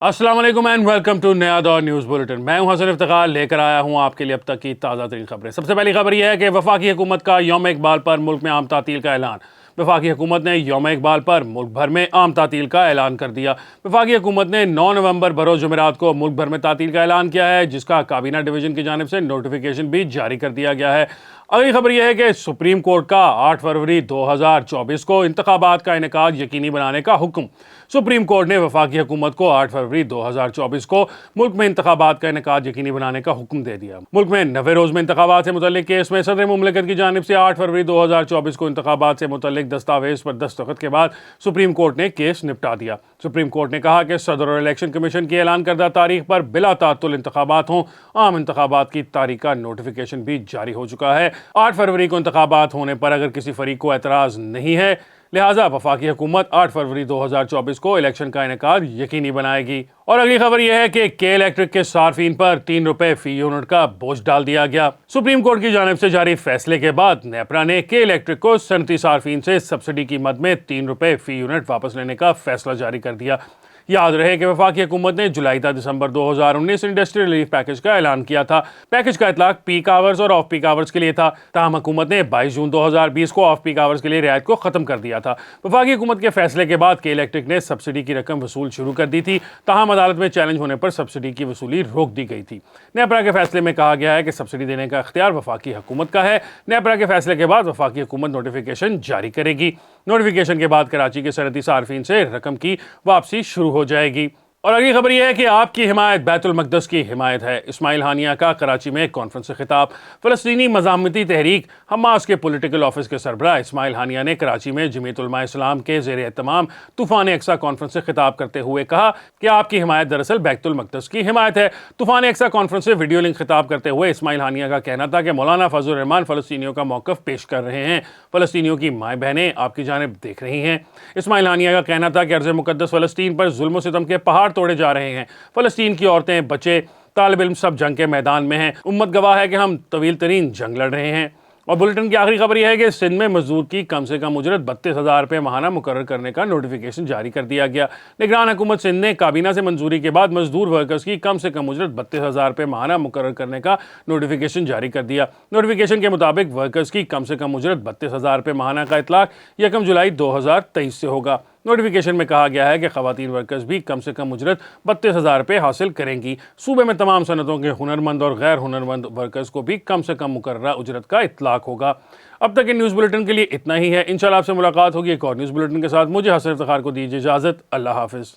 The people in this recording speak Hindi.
अस्सलाम वालेकुम एंड वेलकम टू नया दौर न्यूज़ बुलेटिन। मैं हूं हसन इफ्तिखार, लेकर आया हूं आपके लिए अब तक की ताज़ा तरीन खबरें। सबसे पहली खबर यह है कि वफाकी हुकूमत का यौम इकबाल पर मुल्क में आम तातील का ऐलान। वफाकी हुकूमत ने यौम इकबाल पर मुल्क भर में आम तातील का ऐलान कर दिया। वफाकी हुकूमत ने 9 नवंबर बरोज़ जुमेरात को मुल्क भर में तातील का ऐलान किया है, जिसका काबीना डिवीज़न की जानिब से नोटिफिकेशन भी जारी कर दिया गया है। अगली खबर यह है कि सुप्रीम कोर्ट का 8 फरवरी 2024 को इंतखाबात का इनेकाद यकीनी बनाने का हुक्म। सुप्रीम कोर्ट ने वफाकी हुकूमत को 8 फरवरी 2024 को मुल्क में इंतखाबात का इनेकाद यकीनी बनाने का हुक्म दे दिया। मुल्क में 90 रोज में इंतखाबात से मुतल्लिक केस में सदर मुमलिकत की जानिब से 8 फरवरी 2024 को इंतखाबात से मुतल्लिक दस्तावेज पर दस्तखत के बाद सुप्रीम कोर्ट ने केस निपटा दिया। सुप्रीम कोर्ट ने कहा कि सदर और इलेक्शन कमीशन की ऐलान करदा तारीख पर बिला तातुल इंतखाबात हों। आम इंतखाबात की तारीख का नोटिफिकेशन भी जारी हो चुका है। 8 फरवरी को इंतखाबात होने पर अगर किसी फरीक को एतराज़ नहीं है, लिहाजा वफाकी हुकूमत 8 फरवरी 2024 को इलेक्शन का इनेकाद यकीनी बनाएगी। और अगली खबर यह है कि के इलेक्ट्रिक के सार्फिन पर 3 रुपए फी यूनिट का बोझ डाल दिया गया। सुप्रीम कोर्ट की जानिब से जारी फैसले के बाद नेपरा ने के इलेक्ट्रिक को सनती सार्फिन से सब्सिडी कीमत में 3 रुपए फी यूनिट वापस लेने का फैसला जारी कर दिया। याद रहे कि वफाकी हुकूमत ने जुलाई दिसंबर 2019 इंडस्ट्री रिलीफ पैकेज का ऐलान किया था। पैकेज का इतलाक पीक आवर्स और ऑफ पीक आवर्स के लिए था। ताहम हुकूमत ने 22 जून 2020 को ऑफ पीक आवर्स के लिए रियायत को खत्म कर दिया था। वफाकी हुकूमत के फैसले के बाद के इलेक्ट्रिक ने सब्सिडी की रकम वसूल शुरू कर दी थी। ताहम अदालत में चैलेंज होने पर सब्सिडी की वसूली रोक दी गई थी। नेपरा के फैसले में कहा गया है कि सब्सिडी देने का इख्तियार वफाकी हुकूमत का है। नेपरा के फैसले के बाद वफाकी हुकूमत नोटिफिकेशन जारी करेगी। नोटिफिकेशन के बाद कराची के सनती सार्फिन से रकम की वापसी शुरू हो जाएगी। और अगली खबर यह है कि आपकी हिमायत बैतुल मक़दस की हिमायत है। इस्माइल हानिया का कराची में कॉन्फ्रेंस से खिताब। फ़लस्तीनी मज़ामती तहरीक हमास के पॉलिटिकल ऑफिस के सरबराह इस्माइल हानिया ने कराची में जमीयत उलमा इस्लाम के ज़ेर एहतमाम तूफ़ान अक्सा कॉन्फ्रेंस से खिताब करते हुए कहा कि आपकी हिमायत दरअसल बैतुल मक़दस की हिमायत है। तूफ़ान अक्सा कॉन्फ्रेंस से वीडियो लिंक खिताब करते हुए इस्माइल हानिया का कहना था कि मौलाना फजलुर रहमान फ़लस्तीनियों का मौक़िफ़ पेश कर रहे हैं। फ़लस्तीनियों की माएँ बहनें आपकी जानिब देख रही हैं। इस्माइल हानिया का कहना था कि अर्ज़ मुक़द्दस फ़लस्तीन पर जुल्म व सितम के पहाड़ तोड़े जा रहे हैं। फ़लस्तीन की औरतें, बच्चे, तालिब इल्म सब जंग के मैदान में हैं। उम्मत गवाह है कि हम तवील तरीन जंग लड़ रहे हैं। और बुलेटिन की आखिरी खबर यह है कि सिंध में मजदूर की कम से कम उजरत 32,000 रुपये माहाना मुकर्रर करने का नोटिफिकेशन जारी कर दिया गया। निगरान हुकूमत सिंध ने काबीना से मंजूरी के बाद मजदूर वर्कर्स की कम से कम उजरत 32,000 रुपये माहाना मुकर्रर करने का नोटिफिकेशन जारी कर दिया। नोटिफिकेशन के मुताबिक वर्कर्स की कम से कम उजरत 32,000 रुपये माहाना का इतलाक 1 जुलाई 2023 से होगा। नोटिफिकेशन में कहा गया है कि खवातीन वर्कर्स भी कम से कम उजरत 32,000 रुपये हासिल करेंगी। सूबे में तमाम सनतों के हुनरमंद और गैर हुनरमंद वर्कर्स को भी कम से कम मुकर्ररा उजरत का इतलाक होगा। अब तक के न्यूज़ बुलेटिन के लिए इतना ही है। इंशाल्लाह आपसे मुलाकात होगी एक और न्यूज़ बुलेटिन के साथ। मुझे हसन इफ्तिखार को दीजिए इजाज़त। अल्लाह हाफिज़।